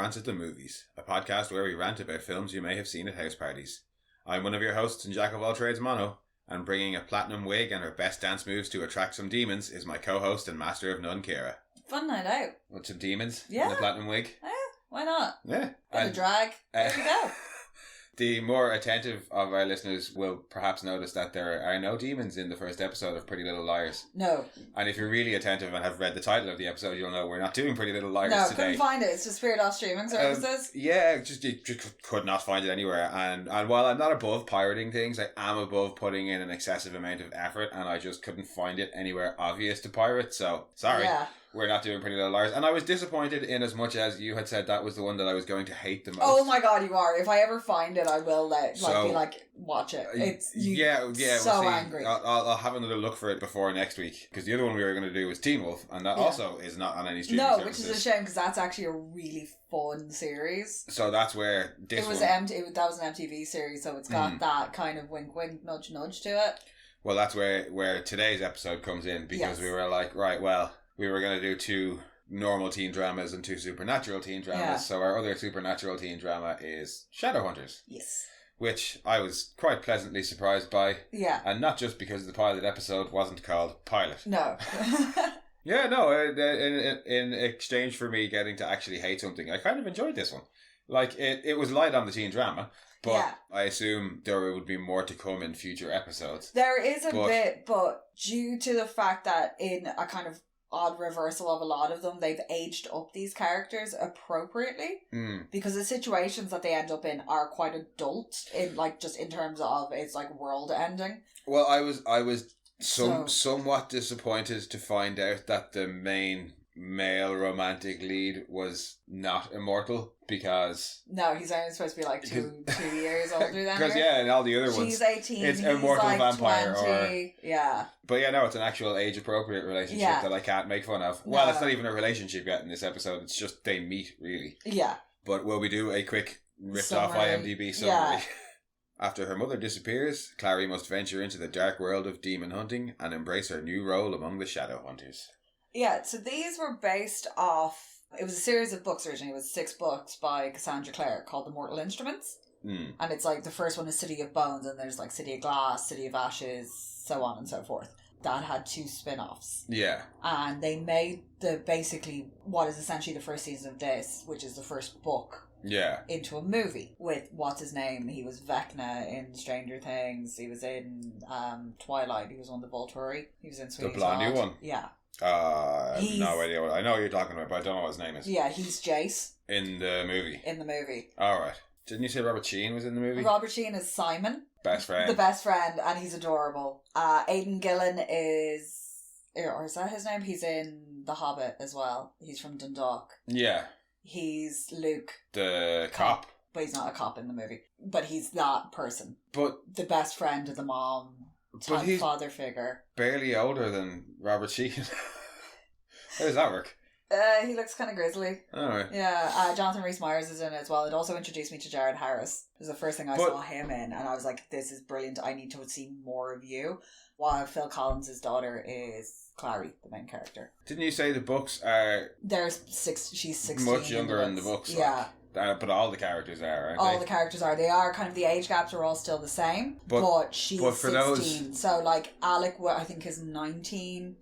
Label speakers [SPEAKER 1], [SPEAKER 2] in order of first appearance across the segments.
[SPEAKER 1] Rant at the Movies, a podcast where we rant about films you may have seen at house parties. I'm one of your hosts and jack of all trades, Mono, and bringing a platinum wig and her best dance moves to attract some demons is my co-host and master of none, Ciara.
[SPEAKER 2] Fun night out.
[SPEAKER 1] With some demons
[SPEAKER 2] in
[SPEAKER 1] the platinum wig?
[SPEAKER 2] Yeah, why not?
[SPEAKER 1] Yeah.
[SPEAKER 2] Bit of drag. There we go.
[SPEAKER 1] The more attentive of our listeners will perhaps notice that there are no demons in the first episode of Pretty Little Liars.
[SPEAKER 2] No.
[SPEAKER 1] And if you're really attentive and have read the title of the episode, you'll know we're not doing Pretty Little Liars today.
[SPEAKER 2] No, couldn't find it. It's just appeared off streaming services.
[SPEAKER 1] You just could not find it anywhere. And while I'm not above pirating things, I am above putting in an excessive amount of effort, and I just couldn't find it anywhere obvious to pirate. So, sorry.
[SPEAKER 2] Yeah.
[SPEAKER 1] We're not doing Pretty Little Liars. And I was disappointed in as much as you had said that was the one that I was going to hate the most.
[SPEAKER 2] Oh my god, you are. If I ever find it, I will watch it. It's angry.
[SPEAKER 1] I'll have another look for it before next week. Because the other one we were going to do was Teen Wolf. And that also is not on any streaming services.
[SPEAKER 2] No, which is a shame because that's actually a really fun series.
[SPEAKER 1] So that's where
[SPEAKER 2] that was an MTV series, so it's got that kind of wink wink, nudge nudge to it.
[SPEAKER 1] Well, that's where today's episode comes in. Because we were like, right, well, we were going to do 2 normal teen dramas and 2 supernatural teen dramas. Yeah. So our other supernatural teen drama is Shadowhunters.
[SPEAKER 2] Yes. Which
[SPEAKER 1] I was quite pleasantly surprised by.
[SPEAKER 2] Yeah.
[SPEAKER 1] And not just because the pilot episode wasn't called Pilot.
[SPEAKER 2] No.
[SPEAKER 1] Yeah, no, in exchange for me getting to actually hate something, I kind of enjoyed this one. Like, it was light on the teen drama, but I assume there would be more to come in future episodes.
[SPEAKER 2] There is a bit, but due to the fact that in a kind of odd reversal of a lot of them, they've aged up these characters appropriately because the situations that they end up in are quite adult in terms of it's like world ending.
[SPEAKER 1] Well, I was somewhat disappointed to find out that the main male romantic lead was not immortal because...
[SPEAKER 2] No, he's only supposed to be like two years older than her.
[SPEAKER 1] Because, and all the other ones...
[SPEAKER 2] She's 18,
[SPEAKER 1] it's
[SPEAKER 2] he's
[SPEAKER 1] immortal
[SPEAKER 2] like
[SPEAKER 1] vampire
[SPEAKER 2] 20. Yeah.
[SPEAKER 1] But it's an actual age-appropriate relationship that I can't make fun of. Well, it's not even a relationship yet in this episode. It's just they meet, really.
[SPEAKER 2] Yeah.
[SPEAKER 1] But will we do a quick ripped-off IMDb summary? Yeah. After her mother disappears, Clary must venture into the dark world of demon hunting and embrace her new role among the Shadowhunters.
[SPEAKER 2] Yeah, so these were based off... It was a series of books originally. It was 6 books by Cassandra Clare called The Mortal Instruments. And it's like the first one is City of Bones, and there's like City of Glass, City of Ashes, so on and so forth. That had 2 spin-offs.
[SPEAKER 1] Yeah.
[SPEAKER 2] And they made basically what is essentially the first season of this, which is the first book, into a movie with what's his name. He was Vecna in Stranger Things. He was in Twilight. He was on the Volturi. He was in Sweeney
[SPEAKER 1] The blonde new one?
[SPEAKER 2] Yeah.
[SPEAKER 1] I have no idea. I know what you're talking about, but I don't know what his name is.
[SPEAKER 2] Yeah, he's Jace.
[SPEAKER 1] In the movie?
[SPEAKER 2] In the movie.
[SPEAKER 1] Alright. Didn't you say Robert Sheen was in the movie?
[SPEAKER 2] Robert Sheen is Simon.
[SPEAKER 1] Best friend.
[SPEAKER 2] The best friend, and he's adorable. Aidan Gillen is... Or is that his name? He's in The Hobbit as well. He's from Dundalk.
[SPEAKER 1] Yeah.
[SPEAKER 2] He's Luke.
[SPEAKER 1] The cop.
[SPEAKER 2] But he's not a cop in the movie. But he's that person.
[SPEAKER 1] But...
[SPEAKER 2] The best friend of the mom. Type father figure.
[SPEAKER 1] Barely older than Robert Sheen. How does that work?
[SPEAKER 2] He looks kind of grizzly.
[SPEAKER 1] Alright.
[SPEAKER 2] Yeah, Jonathan Rhys-Meyers is in it as well. It also introduced me to Jared Harris. It was the first thing I saw him in, and I was like, this is brilliant. I need to see more of you. While Phil Collins' daughter is Clary, the main character.
[SPEAKER 1] Didn't you say the books are...
[SPEAKER 2] She's 16.
[SPEAKER 1] Much younger in the books.
[SPEAKER 2] Yeah.
[SPEAKER 1] But all the characters are, aren't they?
[SPEAKER 2] All the characters are. They are kind of, the age gaps are all still the same. But she's 16. So, like, Alec, I think, is 19.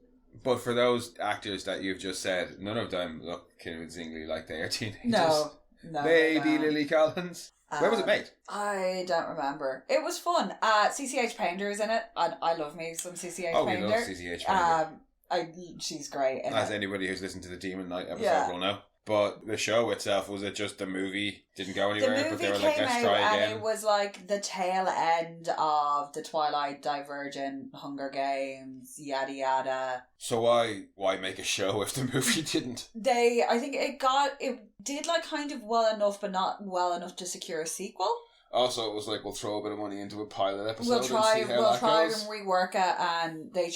[SPEAKER 1] But for those actors that you've just said, none of them look convincingly like they are teenagers.
[SPEAKER 2] No.
[SPEAKER 1] Maybe Lily Collins. Where was it made?
[SPEAKER 2] I don't remember. It was fun. CCH Painter is in it. I love me some CCH Painter.
[SPEAKER 1] Oh, we love CCH Painter.
[SPEAKER 2] She's great.
[SPEAKER 1] As anybody who's listened to the Demon Knight episode will know. But the show itself, was it just the movie didn't go anywhere? But they were like, let's try again.
[SPEAKER 2] And it was like the tail end of the Twilight, Divergent, Hunger Games, yada yada.
[SPEAKER 1] So why make a show if the movie didn't?
[SPEAKER 2] I think it did like kind of well enough, but not well enough to secure a sequel.
[SPEAKER 1] Also, it was like, we'll throw a bit of money into a pilot episode
[SPEAKER 2] we'll try
[SPEAKER 1] and
[SPEAKER 2] rework it, and they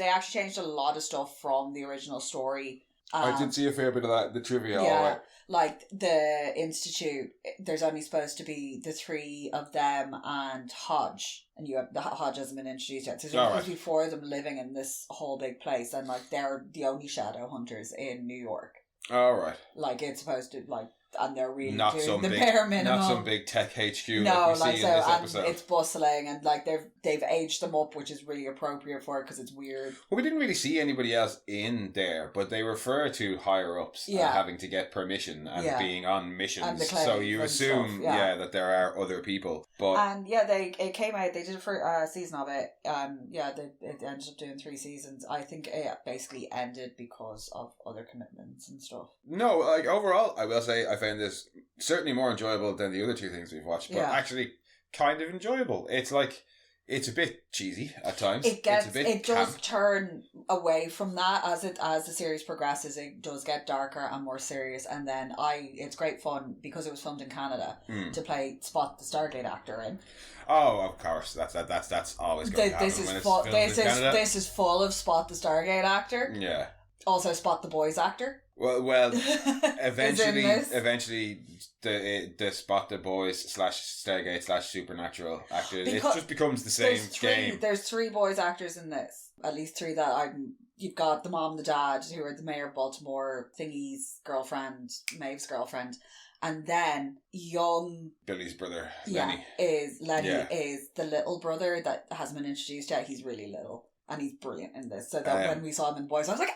[SPEAKER 2] actually changed a lot of stuff from the original story.
[SPEAKER 1] I did see a fair bit of that, the trivia.
[SPEAKER 2] Yeah, like the Institute, there's only supposed to be the 3 of them and Hodge, and Hodge hasn't been introduced yet. So there's supposed to be 4 of them living in this whole big place, and like they're the only shadow hunters in New York.
[SPEAKER 1] Alright.
[SPEAKER 2] Like it's supposed to, like, and they're really
[SPEAKER 1] not
[SPEAKER 2] doing
[SPEAKER 1] some
[SPEAKER 2] the
[SPEAKER 1] big,
[SPEAKER 2] bare minimum.
[SPEAKER 1] not some big tech HQ
[SPEAKER 2] No,
[SPEAKER 1] like we see in this episode.
[SPEAKER 2] it's bustling, and like they've aged them up, which is really appropriate for it because it's weird.
[SPEAKER 1] Well, we didn't really see anybody else in there, but they refer to higher ups having to get permission and being on missions. So you assume, that there are other people. But
[SPEAKER 2] it came out. They did a first season of it. It ended up doing 3 seasons. I think it basically ended because of other commitments and stuff.
[SPEAKER 1] No, like overall, I will say I found this certainly more enjoyable than the other 2 things we've watched, but actually kind of enjoyable. It's like, it's a bit cheesy at times.
[SPEAKER 2] It does turn away from that as the series progresses. It does get darker and more serious, and then it's great fun because it was filmed in Canada to play Spot the Stargate actor in.
[SPEAKER 1] Oh, of course, that's always going to happen when it's filmed in Canada.
[SPEAKER 2] This is full of Spot the Stargate actor.
[SPEAKER 1] Yeah.
[SPEAKER 2] Also, Spot the Boys actor.
[SPEAKER 1] Well, eventually, the Spot the Boys / Stargate / Supernatural actor, it just becomes the same game.
[SPEAKER 2] There's 3 boys actors in this. At least 3 that you've got the mom, the dad, who are the mayor of Baltimore, Thingy's girlfriend, Maeve's girlfriend, and then young
[SPEAKER 1] Billy's brother, Lenny.
[SPEAKER 2] Lenny is the little brother that hasn't been introduced yet. He's really little, and he's brilliant in this. So that when we saw him in Boys, I was like,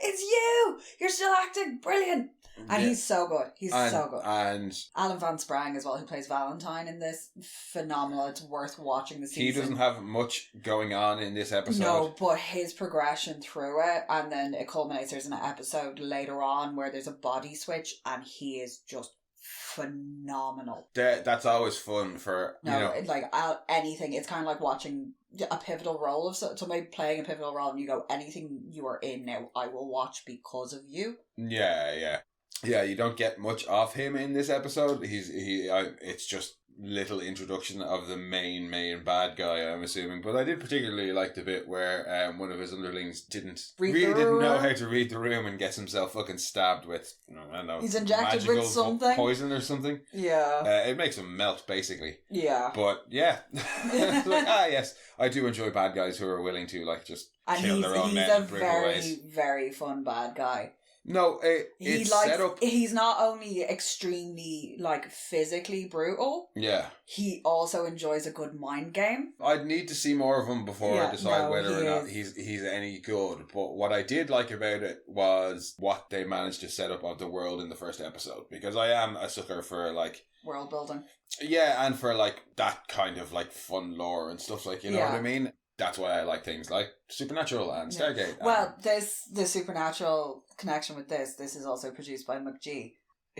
[SPEAKER 2] it's you! You're still acting brilliant! And he's so good. So good. And Alan Van Sprang as well, who plays Valentine in this. Phenomenal. It's worth watching the season.
[SPEAKER 1] He doesn't have much going on in this episode.
[SPEAKER 2] No, but his progression through it, and then it culminates. There's an episode later on where there's a body switch, and he is just phenomenal.
[SPEAKER 1] That's always fun for,
[SPEAKER 2] anything. It's kind of like watching a pivotal role of somebody playing a pivotal role, and you go, anything you are in now, I will watch because of you.
[SPEAKER 1] Yeah, you don't get much of him in this episode. It's just little introduction of the main bad guy, I'm assuming. But I did particularly like the bit where one of his underlings didn't know how to read the room and gets himself fucking stabbed with, I don't know,
[SPEAKER 2] he's injected with something,
[SPEAKER 1] poison or something.
[SPEAKER 2] Yeah,
[SPEAKER 1] it makes him melt basically.
[SPEAKER 2] Yeah,
[SPEAKER 1] but it's like, yes, I do enjoy bad guys who are willing to just kill their own men in brutal ways. He's a
[SPEAKER 2] very, very fun bad guy.
[SPEAKER 1] No, it's set up.
[SPEAKER 2] He's not only extremely physically brutal.
[SPEAKER 1] Yeah.
[SPEAKER 2] He also enjoys a good mind game.
[SPEAKER 1] I'd need to see more of him before I decide whether or not he's any good. But what I did like about it was what they managed to set up of the world in the first episode, because I am a sucker for
[SPEAKER 2] world building.
[SPEAKER 1] Yeah, and for that kind of fun lore and stuff you know what I mean. That's why I like things like Supernatural and Stargate.
[SPEAKER 2] Well, the Supernatural connection with this is also produced by McGee,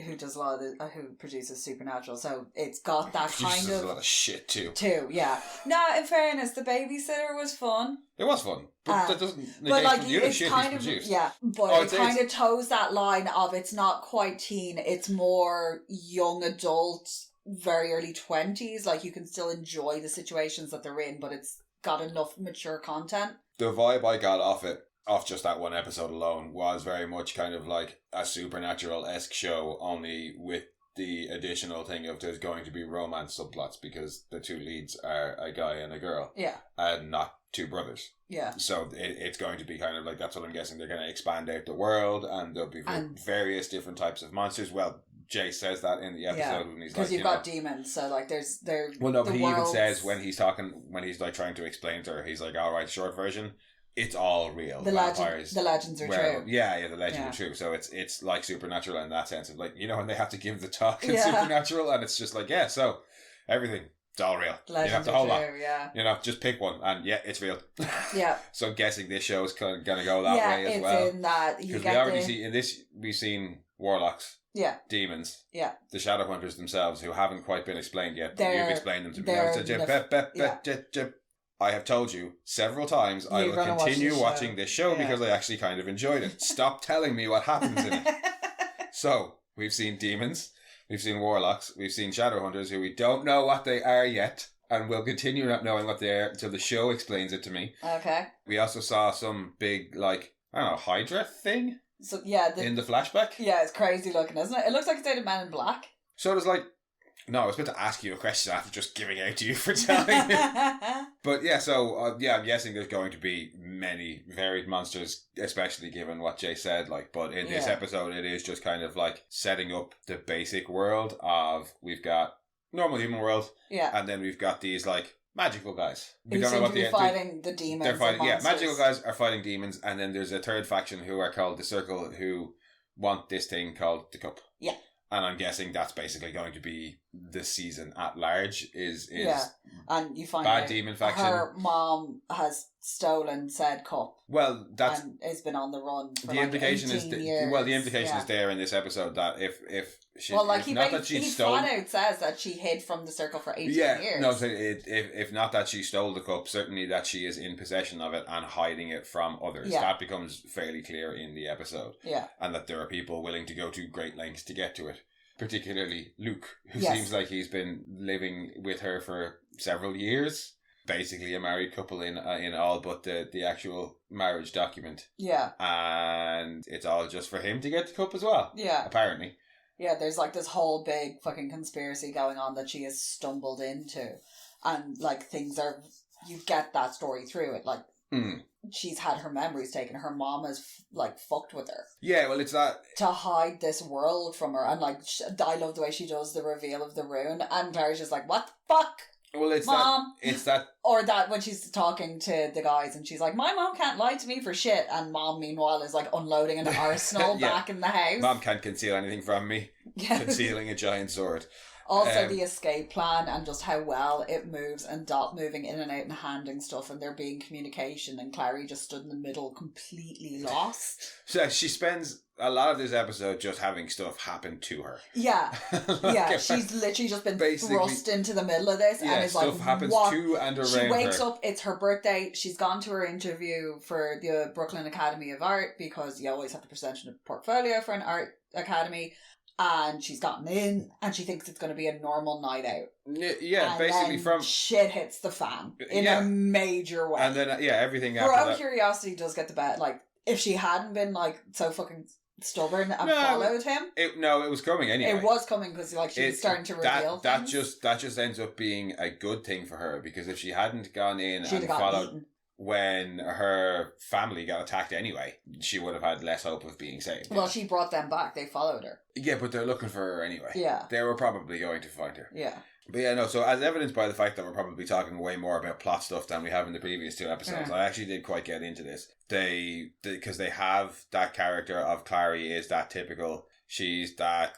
[SPEAKER 2] who does a lot of who produces Supernatural. So it's got that kind of
[SPEAKER 1] a lot of shit too.
[SPEAKER 2] Yeah. No, in fairness, The Babysitter was fun.
[SPEAKER 1] It was fun, but that doesn't negate the other shit he's produced.
[SPEAKER 2] Yeah, but it kind of toes that line of it's not quite teen; it's more young adult, very early 20s. You can still enjoy the situations that they're in, but it's got enough mature content. The
[SPEAKER 1] vibe I got off just that one episode alone was very much kind of like a Supernatural-esque show, only with the additional thing of there's going to be romance subplots because the 2 leads are a guy and a girl.
[SPEAKER 2] Yeah.
[SPEAKER 1] And not 2 brothers.
[SPEAKER 2] Yeah.
[SPEAKER 1] So it's going to be kind of that's what I'm guessing. They're going to expand out the world, and there'll be various different types of monsters. Well, Jay says that in the episode when he's
[SPEAKER 2] because you've got demons, so there's
[SPEAKER 1] Well, no, but he even says when he's trying to explain to her, he's like, "All right, short version, it's all real.
[SPEAKER 2] The legends are true.
[SPEAKER 1] Yeah, the legends are true. So it's like Supernatural in that sense of when they have to give the talk in Supernatural, and it's just so everything." It's all real.
[SPEAKER 2] Legends
[SPEAKER 1] you have the whole lot.
[SPEAKER 2] Yeah.
[SPEAKER 1] Just pick one, and it's real.
[SPEAKER 2] Yeah.
[SPEAKER 1] So I'm guessing this show is going to go that way as well.
[SPEAKER 2] Yeah, it's in that.
[SPEAKER 1] Because we already see in this, we've seen warlocks.
[SPEAKER 2] Yeah.
[SPEAKER 1] Demons.
[SPEAKER 2] Yeah.
[SPEAKER 1] The Shadowhunters themselves, who haven't quite been explained yet. You've explained them to me. I have told you several times I will continue watching this show because I actually kind of enjoyed it. Stop telling me what happens in it. So, we've seen demons. We've seen warlocks, we've seen Shadowhunters, who we don't know what they are yet, and we'll continue not knowing what they are until the show explains it to me.
[SPEAKER 2] Okay.
[SPEAKER 1] We also saw some big, Hydra thing?
[SPEAKER 2] So,
[SPEAKER 1] in the flashback?
[SPEAKER 2] Yeah, it's crazy looking, isn't it? It looks like it's out of Men in Black.
[SPEAKER 1] So there's, No, I was about to ask you a question after just giving out to you for telling me. But yeah, so I'm guessing there's going to be many varied monsters, especially given what Jay said. Like, but in this episode, it is just kind of like setting up the basic world of we've got normal human world, and then we've got these like magical guys.
[SPEAKER 2] We don't know what they're fighting the demons.
[SPEAKER 1] They're fighting, magical guys are fighting demons, and then there's a third faction who are called the Circle, who want this thing called the Cup.
[SPEAKER 2] Yeah.
[SPEAKER 1] And I'm guessing that's basically going to be the season at large. Is
[SPEAKER 2] and you find
[SPEAKER 1] bad demon faction.
[SPEAKER 2] Her mom has stolen said cup.
[SPEAKER 1] Well, that's
[SPEAKER 2] and has been on the run. For
[SPEAKER 1] the implication is
[SPEAKER 2] years.
[SPEAKER 1] Well, the implication is there in this episode that if she
[SPEAKER 2] he
[SPEAKER 1] stole,
[SPEAKER 2] flat out says that she hid from the Circle for 18 years.
[SPEAKER 1] No, so if not that she stole the cup, certainly that she is in possession of it and hiding it from others. Yeah. That becomes fairly clear in the episode.
[SPEAKER 2] Yeah,
[SPEAKER 1] and that there are people willing to go to great lengths to get to it. Particularly Luke, who seems like he's been living with her for several years. Basically a married couple in all but the actual marriage document.
[SPEAKER 2] Yeah.
[SPEAKER 1] And it's all just for him to get the cup as well.
[SPEAKER 2] Yeah.
[SPEAKER 1] Apparently.
[SPEAKER 2] Yeah, there's like this whole big fucking conspiracy going on that she has stumbled into. And like things are... You get that story through it. Like... She's had her memories taken. Her mom has like fucked with her.
[SPEAKER 1] Yeah, well, it's that
[SPEAKER 2] to hide this world from her, and like I love the way she does the reveal of the rune. And Clary's just like, "What the fuck?"
[SPEAKER 1] Well, it's
[SPEAKER 2] mom.
[SPEAKER 1] It's that,
[SPEAKER 2] or that when she's talking to the guys, and she's like, "My mom can't lie to me for shit." And mom, meanwhile, is like unloading an arsenal back in the house.
[SPEAKER 1] Mom can't conceal anything from me. Concealing a giant sword.
[SPEAKER 2] Also, the escape plan and just how well it moves, and Dot moving in and out and handing stuff, and there being communication, and Clary just stood in the middle, completely lost.
[SPEAKER 1] So she spends a lot of this episode just having stuff happen to her.
[SPEAKER 2] Yeah, yeah. She's literally just been thrust into the middle of this, and is like,
[SPEAKER 1] happens
[SPEAKER 2] what?
[SPEAKER 1] To and around
[SPEAKER 2] She wakes
[SPEAKER 1] her.
[SPEAKER 2] up. It's her birthday. She's gone to her interview for the Brooklyn Academy of Art, because you always have to present a portfolio for an art academy. And she's gotten in, and she thinks it's going to be a normal night out.
[SPEAKER 1] Yeah,
[SPEAKER 2] and
[SPEAKER 1] basically
[SPEAKER 2] then shit hits the fan in a major way.
[SPEAKER 1] And then everything.
[SPEAKER 2] Her own curiosity does get the bet. Like, if she hadn't been like so fucking stubborn and followed him,
[SPEAKER 1] it was coming anyway.
[SPEAKER 2] It was coming because like she was starting to reveal things.
[SPEAKER 1] That just ends up being a good thing for her, because if she hadn't gone in and followed. Eaten. When her family got attacked anyway, she would have had less hope of being saved.
[SPEAKER 2] Well, she brought them back. They followed her.
[SPEAKER 1] Yeah, but they're looking for her anyway.
[SPEAKER 2] Yeah.
[SPEAKER 1] They were probably going to find her.
[SPEAKER 2] Yeah.
[SPEAKER 1] But yeah, no, so as evidenced by the fact that we're probably talking way more about plot stuff than we have in the previous two episodes, I actually did quite get into this. Because they have that character of Clary is that typical, she's that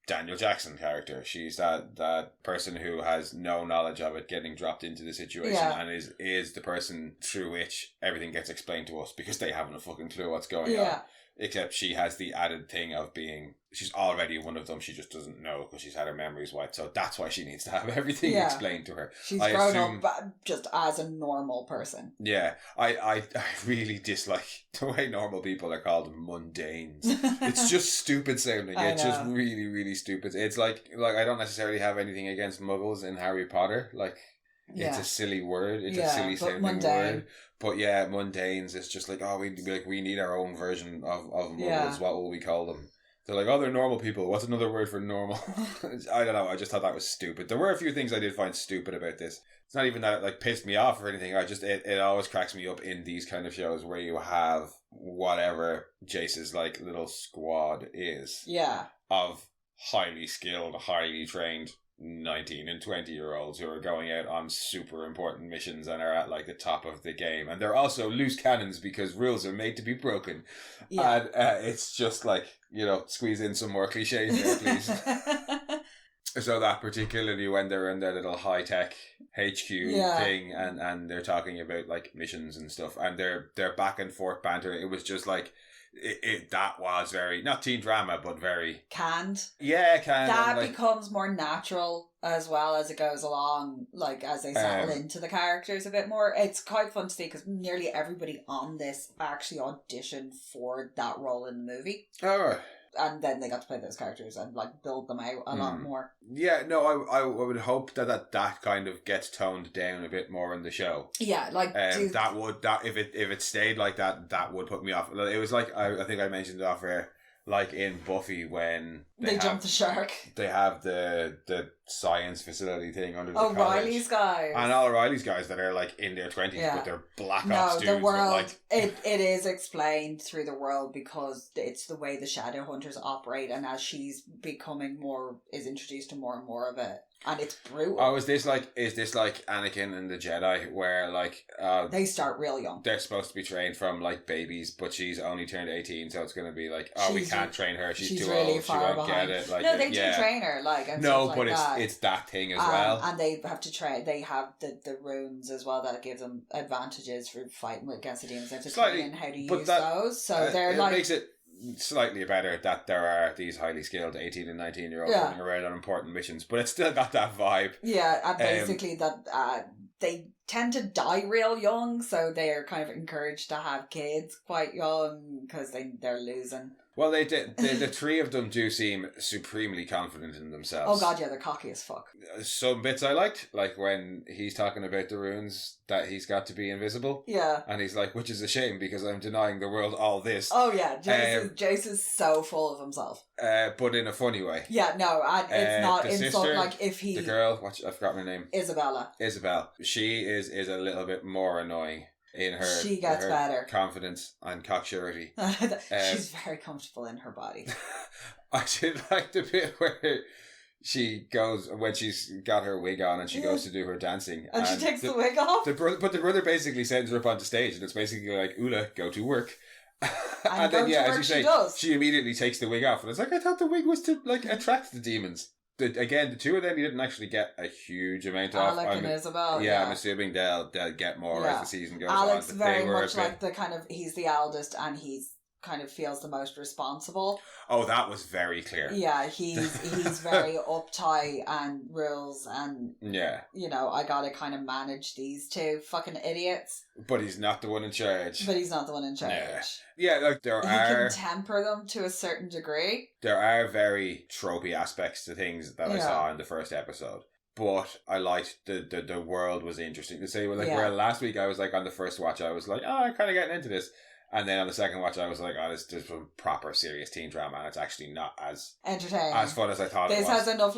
[SPEAKER 1] Daniel Jackson character. She's that person who has no knowledge of it getting dropped into the situation and is the person through which everything gets explained to us, because they haven't a fucking clue what's going on. Except she has the added thing of being, she's already one of them, she just doesn't know because she's had her memories wiped, so that's why she needs to have everything explained to her.
[SPEAKER 2] She's grown up just as a normal person.
[SPEAKER 1] Yeah, I really dislike the way normal people are called mundanes. It's just stupid sounding. It's just really, really stupid. It's like I don't necessarily have anything against muggles in Harry Potter, like... It's a silly word. It's a silly sounding word. But yeah, mundanes, it's just like, oh, we need our own version of muggles. Yeah. What will we call them? They're like, oh, they're normal people. What's another word for normal? I don't know. I just thought that was stupid. There were a few things I did find stupid about this. It's not even that it like pissed me off or anything. It always cracks me up in these kind of shows where you have whatever Jace's like little squad is.
[SPEAKER 2] Yeah.
[SPEAKER 1] Of highly skilled, highly trained 19 and 20-year-olds who are going out on super important missions and are at like the top of the game, and they're also loose cannons because rules are made to be broken. And it's just like, squeeze in some more cliches there, please. So that particularly when they're in their little high-tech HQ thing and they're talking about like missions and stuff, and their back and forth banter, it was just like that was very, not teen drama, but very
[SPEAKER 2] canned.
[SPEAKER 1] Yeah, canned.
[SPEAKER 2] That becomes more natural as well as it goes along, like as they settle into the characters a bit more. It's quite fun to see because nearly everybody on this actually auditioned for that role in the movie.
[SPEAKER 1] Oh, right.
[SPEAKER 2] And then they got to play those characters and like build them out a lot more.
[SPEAKER 1] Yeah, no, I would hope that kind of gets toned down a bit more in the show.
[SPEAKER 2] Yeah, like
[SPEAKER 1] if it stayed like that would put me off. It was like I think I mentioned it off air like in Buffy when
[SPEAKER 2] they jump the shark.
[SPEAKER 1] They have the science facility thing under the college.
[SPEAKER 2] Riley's guys.
[SPEAKER 1] And all Riley's guys that are like in their 20s, but they're black ops dudes.
[SPEAKER 2] The world,
[SPEAKER 1] like...
[SPEAKER 2] it is explained through the world because it's the way the Shadowhunters operate, and as she's becoming is introduced to more and more of it. And it's brutal.
[SPEAKER 1] Oh, is this like Anakin and the Jedi, where like
[SPEAKER 2] they start real young?
[SPEAKER 1] They're supposed to be trained from like babies, but she's only turned 18, so it's going to be like, we can't train her. She's too
[SPEAKER 2] really
[SPEAKER 1] old. She won't
[SPEAKER 2] behind.
[SPEAKER 1] get it. Like,
[SPEAKER 2] no, they do train her. Like, and
[SPEAKER 1] no,
[SPEAKER 2] stuff
[SPEAKER 1] but
[SPEAKER 2] like
[SPEAKER 1] it's that thing as well.
[SPEAKER 2] And they have to train. They have the runes as well that give them advantages for fighting against the demons. They have to train how to use those. So they're like,
[SPEAKER 1] makes it slightly better that there are these highly skilled 18 and 19 year olds running around on important missions, but it's still got that vibe.
[SPEAKER 2] Yeah, and basically that they tend to die real young, so they are kind of encouraged to have kids quite young because they're losing.
[SPEAKER 1] Well, they did. The three of them do seem supremely confident in themselves.
[SPEAKER 2] Oh god, yeah, they're cocky as fuck.
[SPEAKER 1] Some bits I liked, like when he's talking about the runes that he's got to be invisible.
[SPEAKER 2] Yeah. And
[SPEAKER 1] he's like, which is a shame because I'm denying the world all this.
[SPEAKER 2] Oh yeah, Jace is so full of himself.
[SPEAKER 1] But in a funny way.
[SPEAKER 2] Yeah, no, and it's not insult. Like if he,
[SPEAKER 1] the girl, I've forgotten her name.
[SPEAKER 2] Isabel.
[SPEAKER 1] She is a little bit more annoying. In her,
[SPEAKER 2] she gets better
[SPEAKER 1] confidence and cocksurety.
[SPEAKER 2] She's very comfortable in her body.
[SPEAKER 1] I did like the bit where she goes when she's got her wig on and she goes to do her dancing,
[SPEAKER 2] and she takes the wig off.
[SPEAKER 1] But the brother basically sends her up onto stage, and it's basically like, Ula, go to work.
[SPEAKER 2] And then as you say,
[SPEAKER 1] she immediately takes the wig off, and it's like, I thought the wig was to like attract the demons. The two of them, you didn't actually get a huge amount of.
[SPEAKER 2] Alec and Isabel.
[SPEAKER 1] Yeah, I'm assuming they'll get more as the season goes on.
[SPEAKER 2] Alec's very much like the kind of, he's the eldest and he's kind of feels the most responsible.
[SPEAKER 1] Oh, that was very clear.
[SPEAKER 2] Yeah, he's very uptight and rules and you know, I gotta kind of manage these two fucking idiots.
[SPEAKER 1] But he's not the one in charge. Yeah, like he can
[SPEAKER 2] temper them to a certain degree.
[SPEAKER 1] There are very tropey aspects to things that I saw in the first episode. But I liked the world was interesting to see. Like where last week I was like on the first watch I was like, I'm kind of getting into this. And then on the second watch, I was like, this is a proper serious teen drama, and it's actually not as
[SPEAKER 2] entertaining,
[SPEAKER 1] as fun as I thought it was.
[SPEAKER 2] This has enough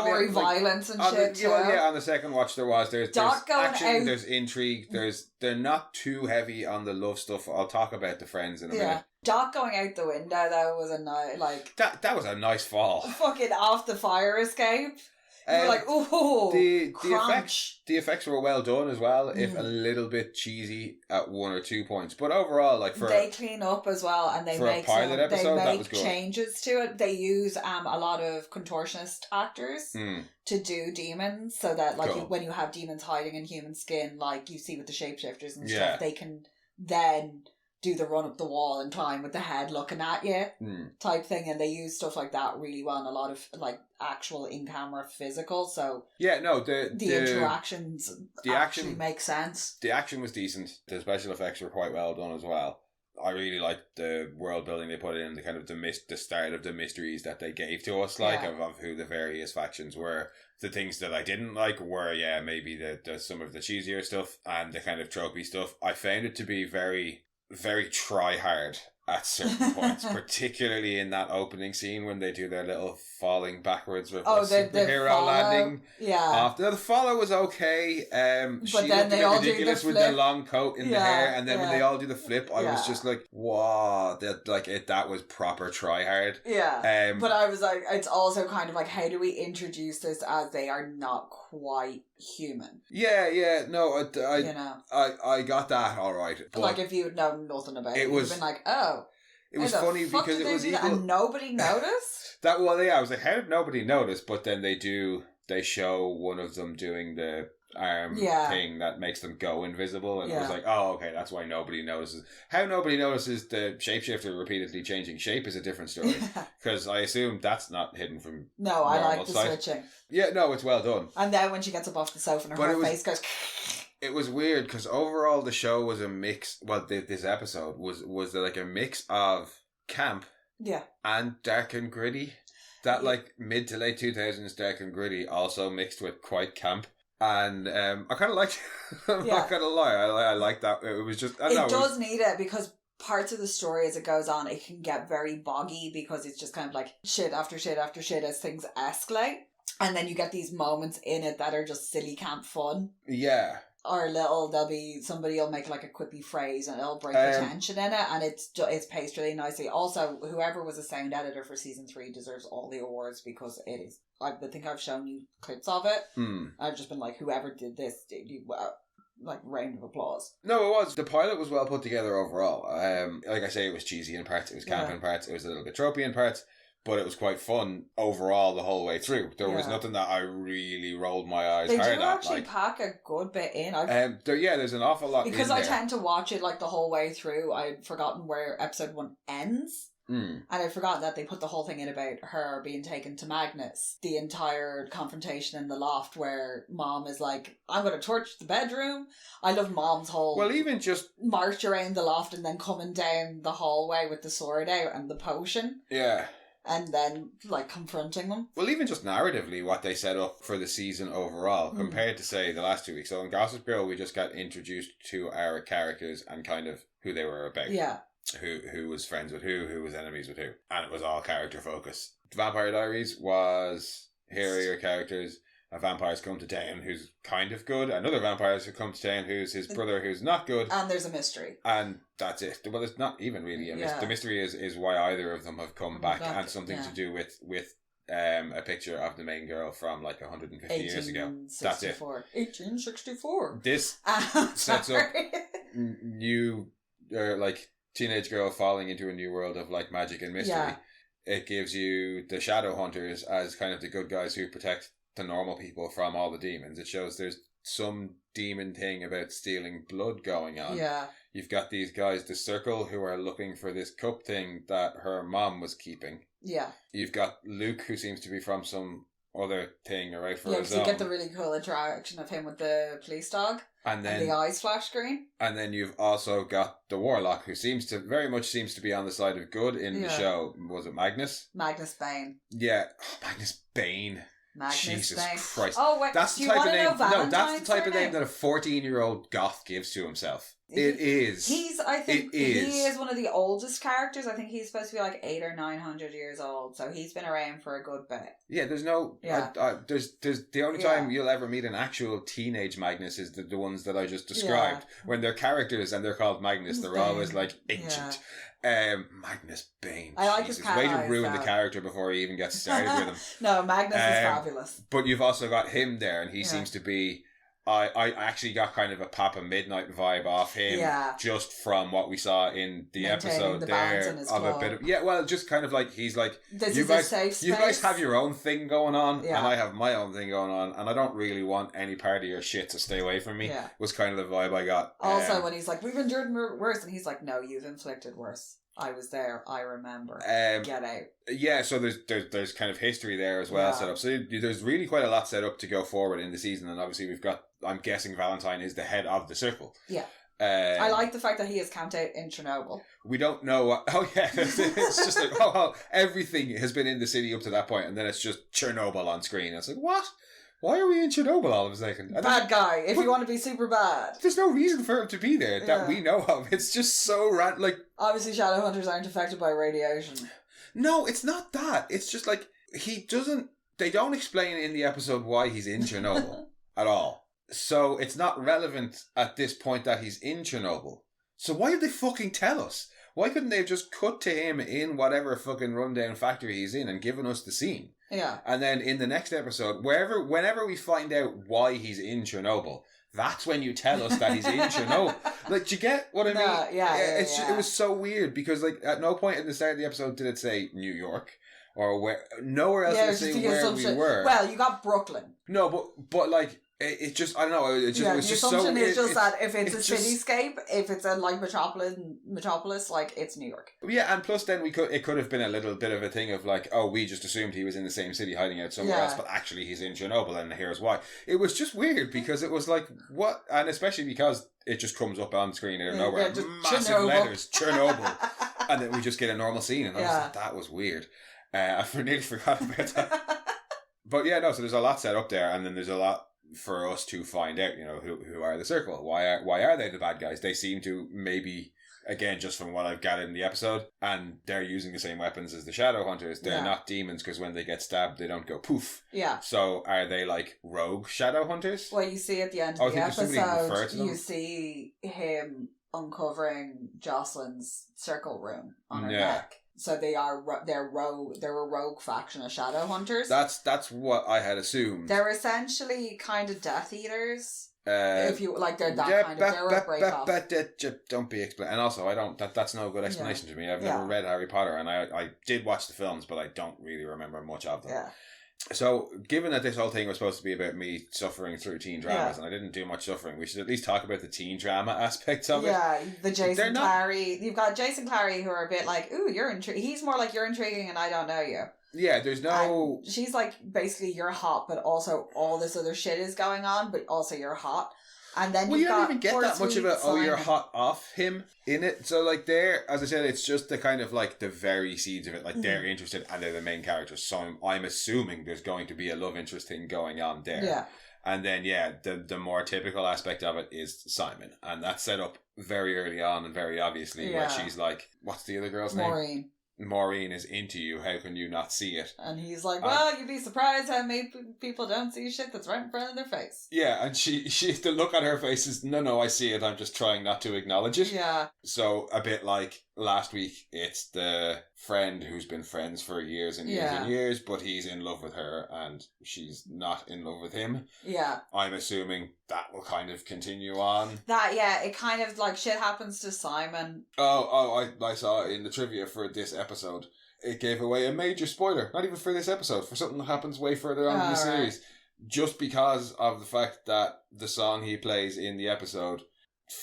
[SPEAKER 2] gory violence and shit.
[SPEAKER 1] On the second watch, there's action, there's intrigue, they're not too heavy on the love stuff. I'll talk about the friends in a minute.
[SPEAKER 2] Doc going out the window though was
[SPEAKER 1] that was a nice fall.
[SPEAKER 2] Fucking off the fire escape. You're like, ooh,
[SPEAKER 1] the effects were well done as well, if a little bit cheesy at one or 2 points. But overall, they
[SPEAKER 2] clean up as well, and they make changes to it. They use a lot of contortionist actors to do demons, so that when you have demons hiding in human skin, like you see with the shapeshifters and stuff, they can then do the run up the wall and climb with the head looking at you type thing, and they use stuff like that really well, and a lot of actual in-camera physical, so the interactions actually make sense.
[SPEAKER 1] The action was decent. The special effects were quite well done as well. I really liked the world building they put in, the kind of the start of the mysteries that they gave to us, of who the various factions were. The things that I didn't like were maybe the some of the cheesier stuff and the kind of tropey stuff. I found it to be very very try hard at certain points, particularly in that opening scene when they do their little falling backwards with the superhero landing.
[SPEAKER 2] Yeah.
[SPEAKER 1] The follow was okay.
[SPEAKER 2] But
[SPEAKER 1] she
[SPEAKER 2] then they all
[SPEAKER 1] ridiculous
[SPEAKER 2] do the
[SPEAKER 1] with
[SPEAKER 2] flip.
[SPEAKER 1] the long coat in the hair, and then when they all do the flip, I was just like, wow, that was proper try hard.
[SPEAKER 2] Yeah. But I was like, it's also kind of like, how do we introduce this as they are not quite human?
[SPEAKER 1] No, I got that all right.
[SPEAKER 2] But if you had known nothing about it, you'd have been like, oh.
[SPEAKER 1] It was funny because it was evil.
[SPEAKER 2] And nobody noticed?
[SPEAKER 1] I was like, how did nobody notice? But then they show one of them doing the arm thing that makes them go invisible, and it was like, oh, okay, that's why nobody notices. How nobody notices the shapeshifter repeatedly changing shape is a different story, because I assume that's not hidden from
[SPEAKER 2] I like the switching.
[SPEAKER 1] It's well done.
[SPEAKER 2] And then when she gets up off the sofa and her face goes...
[SPEAKER 1] It was weird because overall the show was a mix. Well, this episode was like a mix of camp, and dark and gritty. That mid to late 2000s dark and gritty also mixed with quite camp, and I kind of liked. I'm not gonna lie, I like that. It was just. It
[SPEAKER 2] does need it because parts of the story as it goes on, it can get very boggy because it's just kind of like shit after shit after shit as things escalate. And then you get these moments in it that are just silly camp fun.
[SPEAKER 1] Yeah.
[SPEAKER 2] Or somebody will make like a quippy phrase and it'll break the tension in it, and it's paced really nicely. Also, whoever was a sound editor for season 3 deserves all the awards because it is. I think I've shown you clips of it. I've just been like, whoever did this, like, round of applause.
[SPEAKER 1] No, it was. The pilot was well put together overall. Like I say, it was cheesy in parts, it was camp in parts, it was a little bit tropey in parts. But it was quite fun overall the whole way through. There was nothing that I really rolled my eyes hard at.
[SPEAKER 2] They do actually pack a good bit in.
[SPEAKER 1] There's an awful lot
[SPEAKER 2] because
[SPEAKER 1] in
[SPEAKER 2] I
[SPEAKER 1] there.
[SPEAKER 2] tend to watch it like the whole way through. I'd forgotten where episode 1 ends. And I'd forgotten that they put the whole thing in about her being taken to Magnus. The entire confrontation in the loft where Mom is like, I'm going to torch the bedroom. I love Mom's whole...
[SPEAKER 1] Well, even just...
[SPEAKER 2] march around the loft and then coming down the hallway with the sword out and the potion.
[SPEAKER 1] Yeah.
[SPEAKER 2] And then, like, confronting them.
[SPEAKER 1] Well, even just narratively, what they set up for the season overall, compared to, say, the last 2 weeks. So in Gossip Girl, we just got introduced to our characters and kind of who they were about.
[SPEAKER 2] Yeah.
[SPEAKER 1] Who was friends with who was enemies with who. And it was all character focus. Vampire Diaries was, here are your characters. A vampire's come to town who's kind of good. Another vampire's who come to town who's his brother who's not good.
[SPEAKER 2] And there's a mystery.
[SPEAKER 1] And that's it. Well, it's not even really a mystery. The mystery is why either of them have come back and something to do with a picture of the main girl from like 150 years ago. That's it.
[SPEAKER 2] 1864.
[SPEAKER 1] This sets up new, like, teenage girl falling into a new world of like magic and mystery. Yeah. It gives you the Shadowhunters as kind of the good guys who protect the normal people from all the demons. It shows there's some demon thing about stealing blood going on.
[SPEAKER 2] Yeah.
[SPEAKER 1] You've got these guys, the Circle, who are looking for this cup thing that her mom was keeping. Yeah. You've got Luke, who seems to be from some other thing or out for his own.
[SPEAKER 2] You get the really cool interaction of him with the police dog. And the eyes flash green.
[SPEAKER 1] And then you've also got the Warlock, who very much seems to be on the side of good in the show. Was it Magnus?
[SPEAKER 2] Magnus Bane.
[SPEAKER 1] Yeah. Oh, Magnus Bane.
[SPEAKER 2] Jesus
[SPEAKER 1] Christ.
[SPEAKER 2] Oh, wait.
[SPEAKER 1] That's the type of name. No, that's the type of name that a 14-year-old goth gives to himself. It is.
[SPEAKER 2] I think he is one of the oldest characters. I think he's supposed to be like 800 or 900 years old. So he's been around for a good bit. Yeah,
[SPEAKER 1] there's no... Yeah. There's the only time you'll ever meet an actual teenage Magnus is the ones that I just described. Yeah. When they're characters and they're called Magnus, they're always like ancient. Yeah. Magnus Bane.
[SPEAKER 2] I like his cat
[SPEAKER 1] way to ruin the character before he even gets started with him.
[SPEAKER 2] No, Magnus is fabulous.
[SPEAKER 1] But you've also got him there, and he seems to be... I actually got kind of a Papa Midnight vibe off him just from what we saw in the episode there of a bit of just kind of like he's like you guys have your own thing going on and I have my own thing going on and I don't really want any part of your shit to stay away from me was kind of the vibe I got.
[SPEAKER 2] Also when he's like, we've endured worse, and he's like, no, you've inflicted worse. I was there. I remember. Get out.
[SPEAKER 1] Yeah, so there's kind of history there as well set up. So there's really quite a lot set up to go forward in the season, and obviously we've got. I'm guessing Valentine is the head of the Circle. Yeah.
[SPEAKER 2] I like the fact that he is camped out in Chernobyl.
[SPEAKER 1] We don't know what... Oh, yeah. It's just like, everything has been in the city up to that point, and then it's just Chernobyl on screen. It's like, what? Why are we in Chernobyl all of a second?
[SPEAKER 2] Bad guy, if you want to be super bad.
[SPEAKER 1] There's no reason for him to be there that we know of. It's just so like...
[SPEAKER 2] Obviously, Shadowhunters aren't affected by radiation.
[SPEAKER 1] No, it's not that. It's just like, he doesn't... They don't explain in the episode why he's in Chernobyl at all. So it's not relevant at this point that he's in Chernobyl. So why did they fucking tell us? Why couldn't they have just cut to him in whatever fucking rundown factory he's in and given us the scene? Yeah. And then in the next episode, whenever we find out why he's in Chernobyl, that's when you tell us that he's in Chernobyl. Like, do you get what I mean? It was so weird because, like, at no point in the start of the episode did it say New York or nowhere else did it say where we were.
[SPEAKER 2] Well, you got Brooklyn.
[SPEAKER 1] No, but like, it just, I don't know, it was just so
[SPEAKER 2] weird. The assumption is just that if it's a cityscape, if it's a, like, metropolis, like, it's New York.
[SPEAKER 1] Yeah, and plus then it could have been a little bit of a thing of like, oh, we just assumed he was in the same city hiding out somewhere else, but actually he's in Chernobyl and here's why. It was just weird because it was like, what? And especially because it just comes up on screen out of nowhere. Massive letters, Chernobyl. And then we just get a normal scene and I was like, that was weird. I nearly forgot about that. But yeah, no, so there's a lot set up there and then there's a lot for us to find out, you know, who are the Circle? Why are they the bad guys? They seem to maybe again, just from what I've gathered in the episode, and they're using the same weapons as the Shadowhunters. They're not demons, because when they get stabbed, they don't go poof.
[SPEAKER 2] Yeah.
[SPEAKER 1] So are they like rogue Shadowhunters?
[SPEAKER 2] Well, you see at the end of the episode, you see him uncovering Jocelyn's circle room on her neck. So they're a rogue faction of Shadowhunters.
[SPEAKER 1] That's what I had assumed.
[SPEAKER 2] They're essentially kind of Death Eaters. If you like, they're that kind of. They're a break off.
[SPEAKER 1] Don't be explain. And also, I don't. That's no good explanation to me. I've never read Harry Potter, and I did watch the films, but I don't really remember much of them. Yeah. So, given that this whole thing was supposed to be about me suffering through teen dramas, and I didn't do much suffering, we should at least talk about the teen drama aspects of it.
[SPEAKER 2] Yeah, the Jason Clary. You've got Jason Clary, who are a bit like, ooh, you're intriguing. He's more like, you're intriguing and I don't know you.
[SPEAKER 1] Yeah, there's no...
[SPEAKER 2] And she's like, basically, you're hot, but also all this other shit is going on, but also you're hot. And then
[SPEAKER 1] you don't even get that much of a, you're hot off him in it. So, like, as I said, it's just the kind of, like, the very seeds of it. Like, they're interested and they're the main characters. So I'm assuming there's going to be a love interest thing going on there. Yeah. And then, the more typical aspect of it is Simon. And that's set up very early on and very obviously, where she's like, what's the other girl's name? Maureen is into you. How can you not see it?
[SPEAKER 2] And he's like, well, you'd be surprised how many people don't see shit that's right in front of their face.
[SPEAKER 1] Yeah, and she the look on her face is, no, I see it. I'm just trying not to acknowledge it.
[SPEAKER 2] Yeah.
[SPEAKER 1] So a bit like last week, it's the friend who's been friends for years and years and years, but he's in love with her and she's not in love with him. Yeah. I'm assuming that will kind of continue on.
[SPEAKER 2] It kind of like shit happens to Simon.
[SPEAKER 1] I saw in the trivia for this episode, it gave away a major spoiler, not even for this episode, for something that happens way further on in the series. Just because of the fact that the song he plays in the episode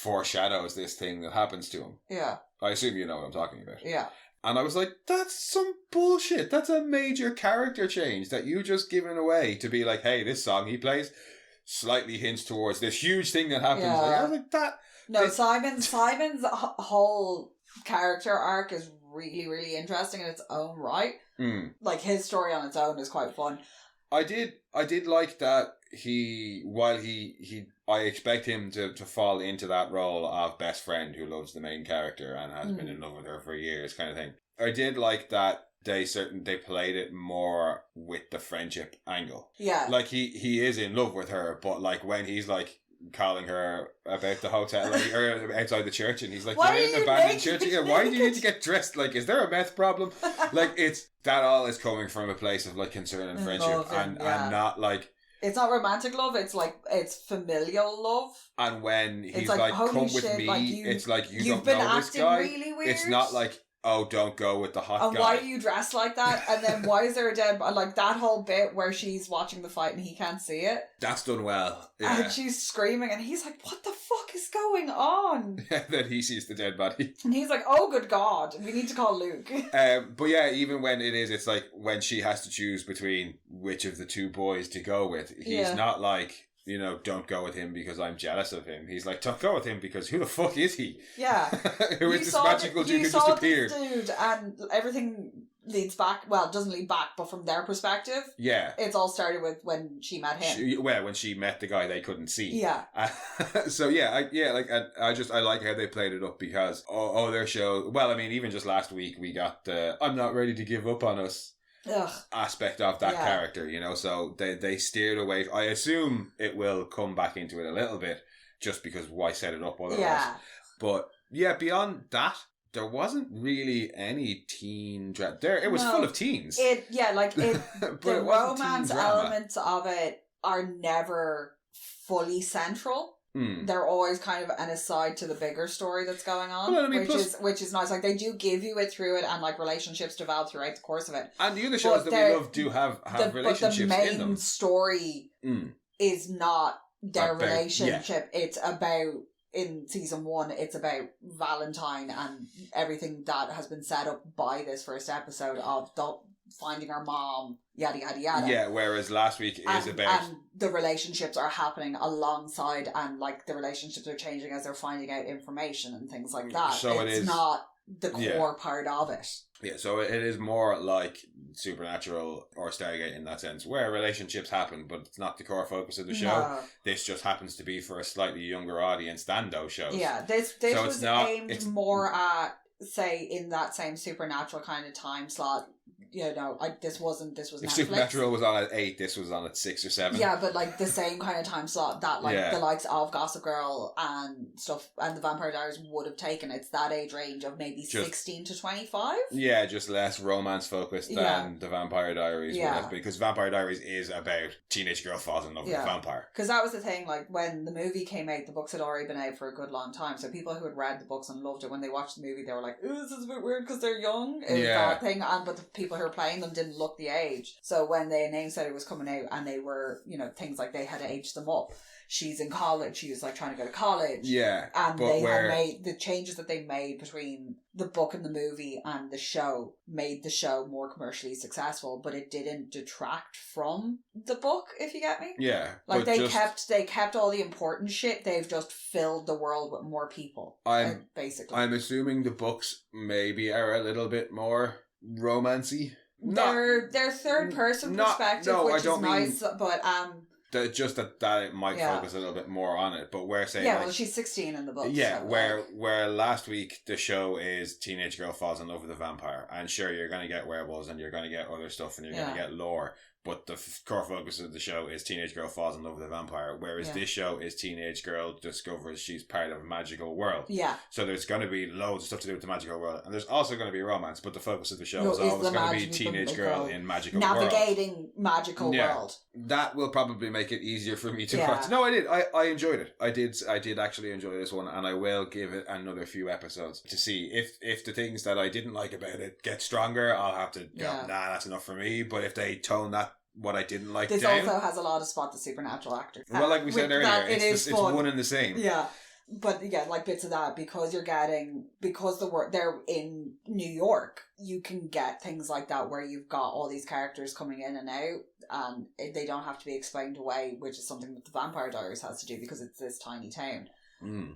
[SPEAKER 1] foreshadows this thing that happens to him. Yeah. I assume you know what I'm talking about. Yeah. And I was like, that's some bullshit. That's a major character change that you just given away to be like, hey, this song he plays slightly hints towards this huge thing that happens. Yeah. Like, I was like, that...
[SPEAKER 2] No, Simon's whole character arc is really, really interesting in its own right. Like, his story on its own is quite fun.
[SPEAKER 1] I did like that I expect him to fall into that role of best friend who loves the main character and has been in love with her for years kind of thing. I did like that they played it more with the friendship angle. Yeah. Like he is in love with her, but like when he's like calling her about the hotel or outside the church and he's like,
[SPEAKER 2] why you're in the abandoned church?
[SPEAKER 1] Yeah, why do you need to get dressed? Like, is there a meth problem? Like, it's that all is coming from a place of like concern and friendship and not like,
[SPEAKER 2] it's not romantic love, it's like, it's familial love.
[SPEAKER 1] And when he's like come with me, like it's like you don't know this guy.
[SPEAKER 2] Really weird.
[SPEAKER 1] It's not like, oh, don't go with the hot guy.
[SPEAKER 2] And why are you dressed like that? And then why is there a dead body? Like that whole bit where she's watching the fight and he can't see it.
[SPEAKER 1] That's done well. Yeah.
[SPEAKER 2] And she's screaming and he's like, what the fuck is going on?
[SPEAKER 1] Then he sees the dead body.
[SPEAKER 2] And he's like, oh good God, we need to call Luke.
[SPEAKER 1] But yeah, even when it's like when she has to choose between which of the two boys to go with, he's not like, you know, don't go with him because I'm jealous of him. He's like, don't go with him because who the fuck is he? Yeah. Who is this magical dude who just appeared?
[SPEAKER 2] Dude, and everything leads back. Well, it doesn't lead back, but from their perspective, it's all started with when she met him.
[SPEAKER 1] When she met the guy they couldn't see. Yeah. So I like how they played it up because their show. Well, I mean, even just last week we got the I'm not ready to give up on us. Aspect of that character, you know, so they steered away. I assume it will come back into it a little bit just because why set it up otherwise. But beyond that, there wasn't really any teen drama. It was full of teens.
[SPEAKER 2] The romance elements of it are never fully central. They're always kind of an aside to the bigger story that's going on, well, I mean, which is nice. Like they do give you it through it, and like relationships develop throughout the course of it.
[SPEAKER 1] And the other shows that we love do have relationships in them. But the main
[SPEAKER 2] story is not their relationship. Yeah. It's about, in season 1, it's about Valentine and everything that has been set up by this first episode of finding our mom, yada yada yada.
[SPEAKER 1] Yeah, whereas last week is about
[SPEAKER 2] and the relationships are happening alongside, and like the relationships are changing as they're finding out information and things like that.
[SPEAKER 1] So it's not
[SPEAKER 2] the core part of it.
[SPEAKER 1] Yeah, so it is more like Supernatural or Stargate in that sense, where relationships happen, but it's not the core focus of the show.
[SPEAKER 2] No.
[SPEAKER 1] This just happens to be for a slightly younger audience than those shows.
[SPEAKER 2] Yeah, this so was aimed more at, say, in that same Supernatural kind of time slot. You know, this was Netflix.
[SPEAKER 1] If Supernatural was on at 8, this was on at 6 or 7.
[SPEAKER 2] Yeah, but like the same kind of time slot that the likes of Gossip Girl and stuff and the Vampire Diaries would have taken. It's that age range of maybe 16 to 25.
[SPEAKER 1] Yeah, just less romance focused than the Vampire Diaries would have been, because Vampire Diaries is about teenage girl falls in love with a vampire.
[SPEAKER 2] Because that was the thing, like when the movie came out, the books had already been out for a good long time. So people who had read the books and loved it, when they watched the movie, they were like, "Ooh, this is a bit weird because they're young." It was that thing, but the people who were playing them didn't look the age. So when they announced that it was coming out, and they were, you know, things like they had aged them up. She's in college. She was like trying to go to college.
[SPEAKER 1] Yeah,
[SPEAKER 2] and they had made the changes that they made between the book and the movie and the show made the show more commercially successful, but it didn't detract from the book. If you get me?
[SPEAKER 1] Yeah,
[SPEAKER 2] like they kept all the important shit. They've just filled the world with more people. Basically, I'm
[SPEAKER 1] assuming the books maybe are a little bit more romancy.
[SPEAKER 2] They're third person perspective, which is nice, but
[SPEAKER 1] just that it might focus a little bit more on it, but we're saying
[SPEAKER 2] well, she's 16 in the book.
[SPEAKER 1] Yeah, so where last week the show is teenage girl falls in love with a vampire, and sure, you're going to get werewolves and you're going to get other stuff and you're going to get lore, but the core focus of the show is teenage girl falls in love with a vampire, whereas this show is teenage girl discovers she's part of a magical world.
[SPEAKER 2] Yeah.
[SPEAKER 1] So there's going to be loads of stuff to do with the magical world, and there's also going to be romance, but the focus of the show is always going to be teenage girl in magical
[SPEAKER 2] navigating magical world.
[SPEAKER 1] That will probably make it easier for me to watch. No, I enjoyed it. I did actually enjoy this one, and I will give it another few episodes to see if the things that I didn't like about it get stronger. I'll have to go, nah, that's enough for me. But if they tone that what I didn't like
[SPEAKER 2] this
[SPEAKER 1] down,
[SPEAKER 2] also has a lot of spot the Supernatural actors.
[SPEAKER 1] Well, like we said earlier, it's one and the same.
[SPEAKER 2] Yeah. But again, like bits of that, because they're in New York, you can get things like that where you've got all these characters coming in and out, and they don't have to be explained away, which is something that the Vampire Diaries has to do because it's this tiny town.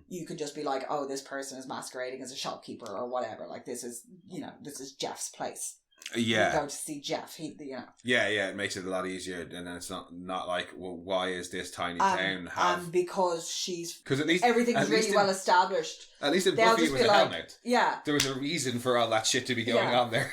[SPEAKER 2] You could just be like, oh, this person is masquerading as a shopkeeper or whatever. Like this is Jeff's place. Yeah, you go to see Jeff. Yeah,
[SPEAKER 1] it makes it a lot easier, and then it's not like, well, why is this tiny town have?
[SPEAKER 2] Because at least everything's really well established.
[SPEAKER 1] At least in Buffy it was a Hellmouth.
[SPEAKER 2] Yeah,
[SPEAKER 1] there was a reason for all that shit to be going on there.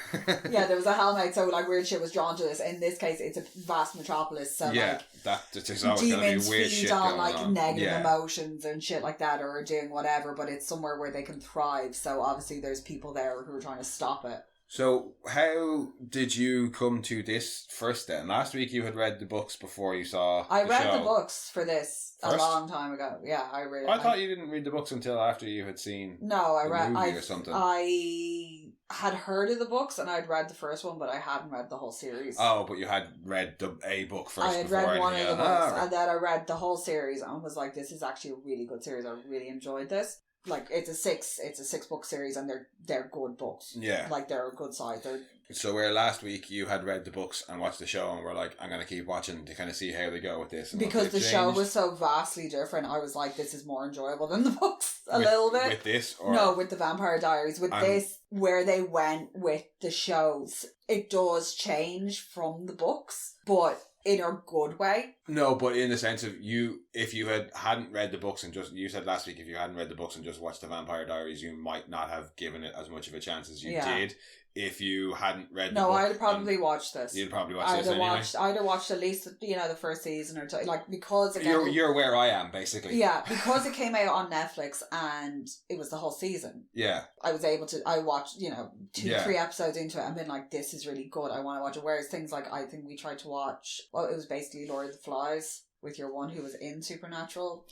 [SPEAKER 2] Yeah, there was a Hellmouth, so like weird shit was drawn to this. In this case, it's a vast metropolis, so
[SPEAKER 1] there's always going to be weird shit
[SPEAKER 2] going on. Negative emotions and shit like that, or doing whatever. But it's somewhere where they can thrive. So obviously, there's people there who are trying to stop it.
[SPEAKER 1] So, how did you come to this first then? Last week you had read the books before you saw
[SPEAKER 2] I read the books for this a long time ago. Yeah, I
[SPEAKER 1] thought you didn't read the books until after you had seen
[SPEAKER 2] the
[SPEAKER 1] movie or something.
[SPEAKER 2] I had heard of the books and I'd read the first one, but I hadn't read the whole series.
[SPEAKER 1] Oh, but you had read a book first.
[SPEAKER 2] I had read one of the books and then I read the whole series and was like, this is actually a really good series. I really enjoyed this. Like it's a 6 book series and they're good books.
[SPEAKER 1] Yeah.
[SPEAKER 2] Like they're a good size.
[SPEAKER 1] So where last week you had read the books and watched the show and were like, I'm going to keep watching to kind of see how they go with this.
[SPEAKER 2] Because the show was so vastly different, I was like, this is more enjoyable than the books little bit.
[SPEAKER 1] With this? Or?
[SPEAKER 2] No, with the Vampire Diaries. With this, where they went with the shows, it does change from the books, but in a good way.
[SPEAKER 1] No, but in the sense of if you hadn't read the books and you said last week, if you hadn't read the books and just watched the Vampire Diaries, you might not have given it as much of a chance as you did. If you hadn't read the book.
[SPEAKER 2] No, I'd probably watch this.
[SPEAKER 1] You'd probably watch this anyway.
[SPEAKER 2] I'd have watched at least, the first season or two. Like, because again...
[SPEAKER 1] You're where I am, basically.
[SPEAKER 2] Yeah, because it came out on Netflix and it was the whole season.
[SPEAKER 1] Yeah.
[SPEAKER 2] I was able to... I watched, 2-3 episodes into it and been like, this is really good. I want to watch it. Whereas things like, I think we tried to watch... Well, it was basically Lord of the Flies with your one who was in Supernatural.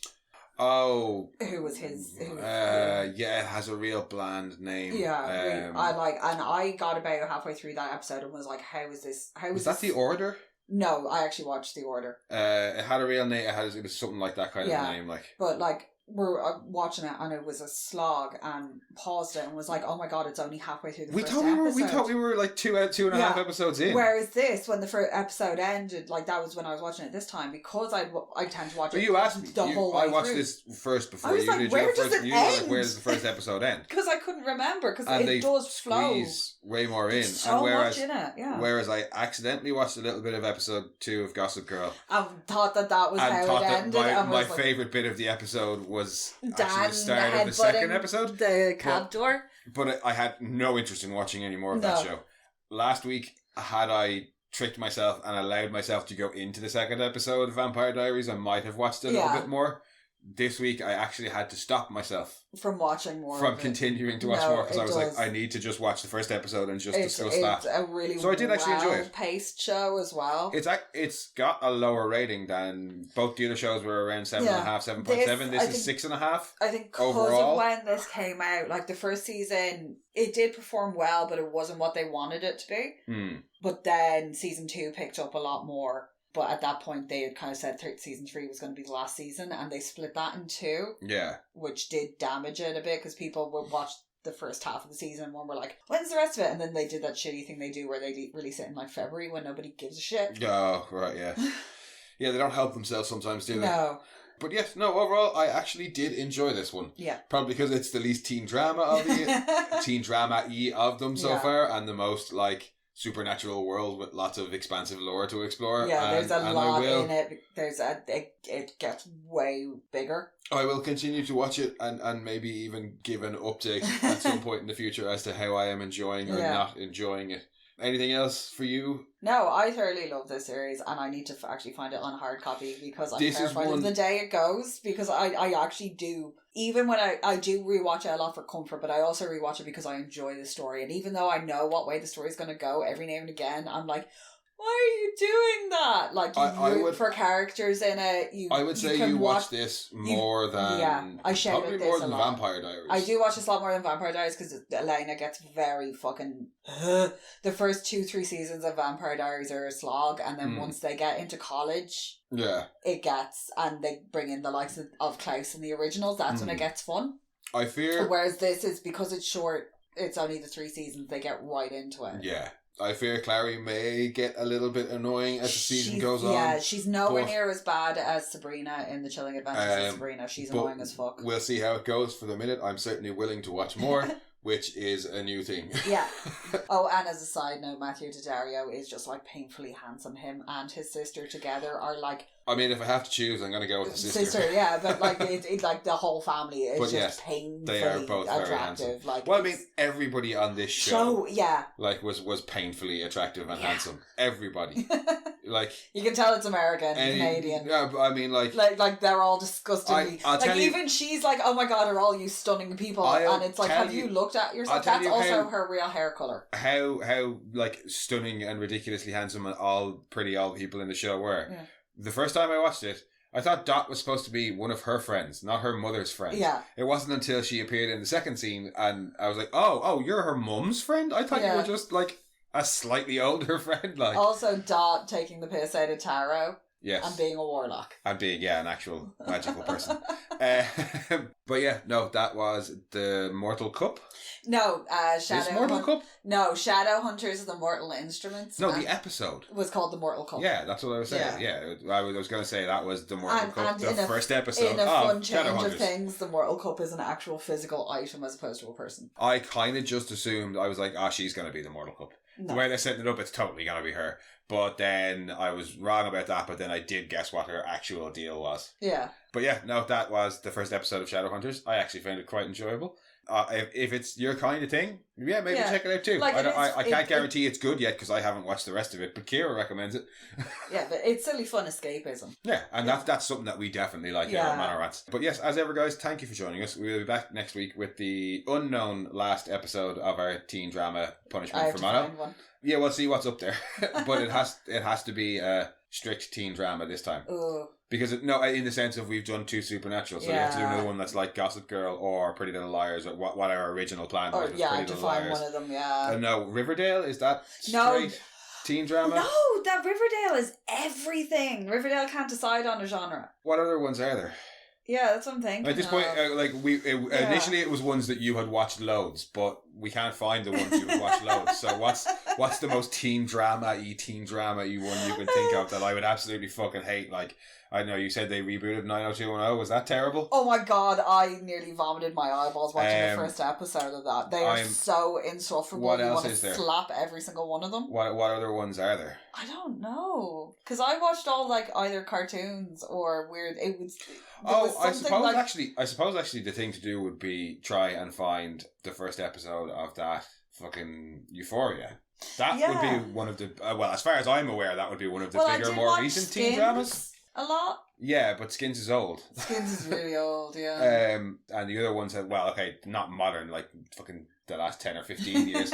[SPEAKER 1] Oh.
[SPEAKER 2] Who was his...
[SPEAKER 1] it has a real bland name.
[SPEAKER 2] Yeah. I got about halfway through that episode and was like, how is this...
[SPEAKER 1] Was that The Order?
[SPEAKER 2] No, I actually watched The Order.
[SPEAKER 1] It had a real name. It was something like that kind of name. Like.
[SPEAKER 2] But like, were watching it and it was a slog and paused it and was like, oh my god, it's only halfway through the first episode. We thought
[SPEAKER 1] we were like two and a half episodes in.
[SPEAKER 2] Whereas this, when the first episode ended, like that was when I was watching it this time, because I tend to watch it.
[SPEAKER 1] You asked me
[SPEAKER 2] the whole way
[SPEAKER 1] I watched
[SPEAKER 2] through.
[SPEAKER 1] This first before you
[SPEAKER 2] like,
[SPEAKER 1] did
[SPEAKER 2] where
[SPEAKER 1] your
[SPEAKER 2] does
[SPEAKER 1] first.
[SPEAKER 2] it
[SPEAKER 1] You
[SPEAKER 2] end?
[SPEAKER 1] were like, where does the first episode end?
[SPEAKER 2] Because I couldn't remember, because
[SPEAKER 1] and
[SPEAKER 2] it does flow.
[SPEAKER 1] Squeeze way more in.
[SPEAKER 2] There's so much in it,
[SPEAKER 1] Whereas I accidentally watched a little bit of episode 2 of Gossip Girl.
[SPEAKER 2] I thought that was how it ended.
[SPEAKER 1] My favourite bit of the episode was
[SPEAKER 2] Dan
[SPEAKER 1] actually the start of the second episode.
[SPEAKER 2] The cab door.
[SPEAKER 1] But I had no interest in watching any more of that show. Last week, had I tricked myself and allowed myself to go into the second episode of Vampire Diaries, I might have watched it a little bit more. This week, I actually had to stop myself
[SPEAKER 2] from watching more,
[SPEAKER 1] from continuing to watch more, because I was like, I need to just watch the first episode and just discuss that.
[SPEAKER 2] It's a really
[SPEAKER 1] so I did actually enjoy it.
[SPEAKER 2] Paced show as well.
[SPEAKER 1] It's got a lower rating than both the other shows were around 7.5, 7.7. This is 6.5.
[SPEAKER 2] I think because of when this came out, like the first season, it did perform well, but it wasn't what they wanted it to be. But then season 2 picked up a lot more. But at that point, they had kind of said season 3 was going to be the last season, and they split that in 2.
[SPEAKER 1] Yeah.
[SPEAKER 2] Which did damage it a bit, because people would watch the first half of the season and were like, when's the rest of it? And then they did that shitty thing they do where they release it in like February when nobody gives a shit.
[SPEAKER 1] Oh, right, yeah. Yeah, they don't help themselves sometimes, do they?
[SPEAKER 2] No.
[SPEAKER 1] But yes, no, overall, I actually did enjoy this one.
[SPEAKER 2] Yeah.
[SPEAKER 1] Probably because it's the least teen drama of teen drama-y of them so far, and the most, like, supernatural world with lots of expansive lore to explore.
[SPEAKER 2] Yeah, there's a lot in it. It gets way bigger.
[SPEAKER 1] I will continue to watch it and maybe even give an update at some point in the future as to how I am enjoying or not enjoying it. Anything else for you?
[SPEAKER 2] No, I thoroughly love this series, and I need to actually find it on hard copy, because I'm terrified of the day it goes, because I actually do, even when I do rewatch it a lot for comfort, but I also rewatch it because I enjoy the story, and even though I know what way the story's going to go, every now and again, I'm like, why are you doing that? Like, you root for characters in it.
[SPEAKER 1] I would say you watch this more than...
[SPEAKER 2] I shout
[SPEAKER 1] probably
[SPEAKER 2] at this
[SPEAKER 1] more
[SPEAKER 2] a
[SPEAKER 1] than
[SPEAKER 2] lot.
[SPEAKER 1] Vampire Diaries.
[SPEAKER 2] I do watch this a lot more than Vampire Diaries, because Elena gets very fucking... The first 2-3 seasons of Vampire Diaries are a slog, and then once they get into college...
[SPEAKER 1] Yeah.
[SPEAKER 2] It gets... And they bring in the likes of Klaus in the originals, that's when it gets fun.
[SPEAKER 1] I fear...
[SPEAKER 2] Whereas this is, because it's short, it's only the 3 seasons, they get right into it.
[SPEAKER 1] Yeah. I fear Clary may get a little bit annoying as the season goes on.
[SPEAKER 2] Yeah, she's nowhere near as bad as Sabrina in The Chilling Adventures of Sabrina. She's annoying as fuck.
[SPEAKER 1] We'll see how it goes. For the minute, I'm certainly willing to watch more, which is a new thing.
[SPEAKER 2] Yeah. Oh, and as a side note, Matthew Daddario is just like painfully handsome. Him and his sister together are like...
[SPEAKER 1] I mean, if I have to choose, I'm going to go with the sister.
[SPEAKER 2] Yeah, but like it like the whole family is just painfully
[SPEAKER 1] they are both
[SPEAKER 2] attractive.
[SPEAKER 1] very handsome.
[SPEAKER 2] Like,
[SPEAKER 1] well, I mean, everybody on this show,
[SPEAKER 2] yeah,
[SPEAKER 1] like was painfully attractive and handsome. Everybody, like
[SPEAKER 2] you can tell it's American, Canadian.
[SPEAKER 1] Yeah, but I mean, like
[SPEAKER 2] they're all disgustingly. Even she's like, oh my god, are all you stunning people? And it's like, have you looked at yourself? That's also her real hair color.
[SPEAKER 1] How like stunning and ridiculously handsome and all people in the show were.
[SPEAKER 2] Yeah.
[SPEAKER 1] The first time I watched it, I thought Dot was supposed to be one of her friends, not her mother's friend.
[SPEAKER 2] Yeah.
[SPEAKER 1] It wasn't until she appeared in the second scene and I was like, oh, you're her mum's friend? I thought you were just like a slightly older friend. Like,
[SPEAKER 2] also, Dot taking the piss out of Taro.
[SPEAKER 1] Yes.
[SPEAKER 2] And being a warlock.
[SPEAKER 1] And being, an actual magical person. But yeah, no, that was the Mortal Cup.
[SPEAKER 2] No,
[SPEAKER 1] Cup?
[SPEAKER 2] No, Shadowhunters the Mortal Instruments.
[SPEAKER 1] No, the episode
[SPEAKER 2] was called the Mortal Cup.
[SPEAKER 1] Yeah, that's what I was saying. Yeah, I was going to say that was the Mortal Cup,
[SPEAKER 2] the
[SPEAKER 1] first episode.
[SPEAKER 2] In a fun change of things, the Mortal Cup is an actual physical item as opposed to a person.
[SPEAKER 1] I kind of just assumed, I was like, she's going to be the Mortal Cup. No. The way they're setting it up, it's totally going to be her. But then I was wrong about that, but then I did guess what her actual deal was.
[SPEAKER 2] Yeah.
[SPEAKER 1] But yeah, no, that was the first episode of Shadowhunters. I actually found it quite enjoyable. If it's your kind of thing, maybe check it out too.
[SPEAKER 2] Like
[SPEAKER 1] I can't guarantee it's good yet because I haven't watched the rest of it, but Ciara recommends it.
[SPEAKER 2] Yeah, but it's silly fun escapism.
[SPEAKER 1] Yeah, and that's something that we definitely like here at Manor Rants. But yes, as ever guys, thank you for joining us. We'll be back next week with the unknown last episode of our teen drama Punishment for Mono. Yeah, we'll see what's up there. But it has to be a strict teen drama this time.
[SPEAKER 2] Ugh.
[SPEAKER 1] Because, in the sense of we've done 2 supernatural, so we have to do another one that's like Gossip Girl or Pretty Little Liars, or what our original plan was.
[SPEAKER 2] Pretty Little Liars. One of them,
[SPEAKER 1] no, Riverdale, is that straight teen drama?
[SPEAKER 2] No, that Riverdale is everything. Riverdale can't decide on a genre.
[SPEAKER 1] What other ones are there?
[SPEAKER 2] Yeah, that's what I'm thinking.
[SPEAKER 1] At this point, initially it was ones that you had watched loads, but we can't find the ones you had watched loads. So what's the most teen drama-y one you can think of that I would absolutely fucking hate? Like, I don't know, you said they rebooted 90210. Was that terrible?
[SPEAKER 2] Oh my god, I nearly vomited my eyeballs watching the first episode of that. They are so insufferable.
[SPEAKER 1] What else
[SPEAKER 2] you
[SPEAKER 1] is there?
[SPEAKER 2] Slap every single one of them.
[SPEAKER 1] What other ones are there?
[SPEAKER 2] I don't know. Because I watched all, like, either cartoons or weird...
[SPEAKER 1] I suppose actually the thing to do would be try and find the first episode of that fucking Euphoria. That would be one of the... as far as I'm aware, that would be one of the bigger, more recent teen dramas.
[SPEAKER 2] A lot.
[SPEAKER 1] Yeah, but Skins is old.
[SPEAKER 2] Skins is really old, yeah.
[SPEAKER 1] And the other ones, not modern, like fucking the last 10 or 15 years.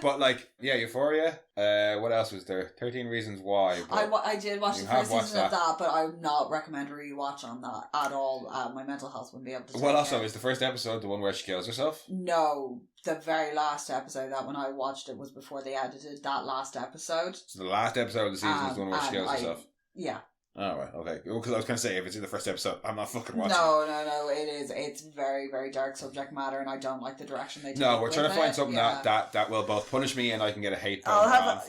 [SPEAKER 1] But like, yeah, Euphoria. What else was there? 13 Reasons Why.
[SPEAKER 2] I did watch the first season of that, but I would not recommend rewatch on that at all. My mental health wouldn't be able to take
[SPEAKER 1] also, is the first episode the one where she kills herself?
[SPEAKER 2] No, the very last episode, that when I watched it was before they edited that last episode.
[SPEAKER 1] So the last episode of the season is the one where she kills herself?
[SPEAKER 2] Yeah.
[SPEAKER 1] Oh, right, okay. Because I was going to say, if it's in the first episode, I'm not fucking watching
[SPEAKER 2] No, it is. It's very, very dark subject matter, and I don't like the direction they take.
[SPEAKER 1] No, we're trying to find something that will both punish me and I can get a hate bomb
[SPEAKER 2] I'll have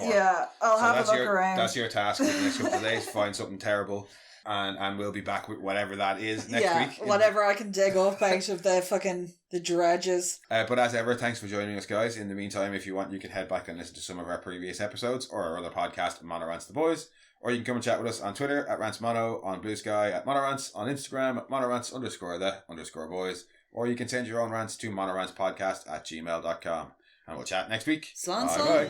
[SPEAKER 2] a look around.
[SPEAKER 1] That's your task for the next couple of days, find something terrible, and we'll be back with whatever that is next week.
[SPEAKER 2] Whatever I can dig up out of the dredges.
[SPEAKER 1] But as ever, thanks for joining us, guys. In the meantime, if you want, you can head back and listen to some of our previous episodes or our other podcast, Mono Rants the Boys. Or you can come and chat with us on Twitter at RantsMono, on Blue Sky at Monorants, on Instagram at Monorants_the_boys. Or you can send your own rants to monorantspodcast@gmail.com. And we'll chat next week.
[SPEAKER 2] Bye.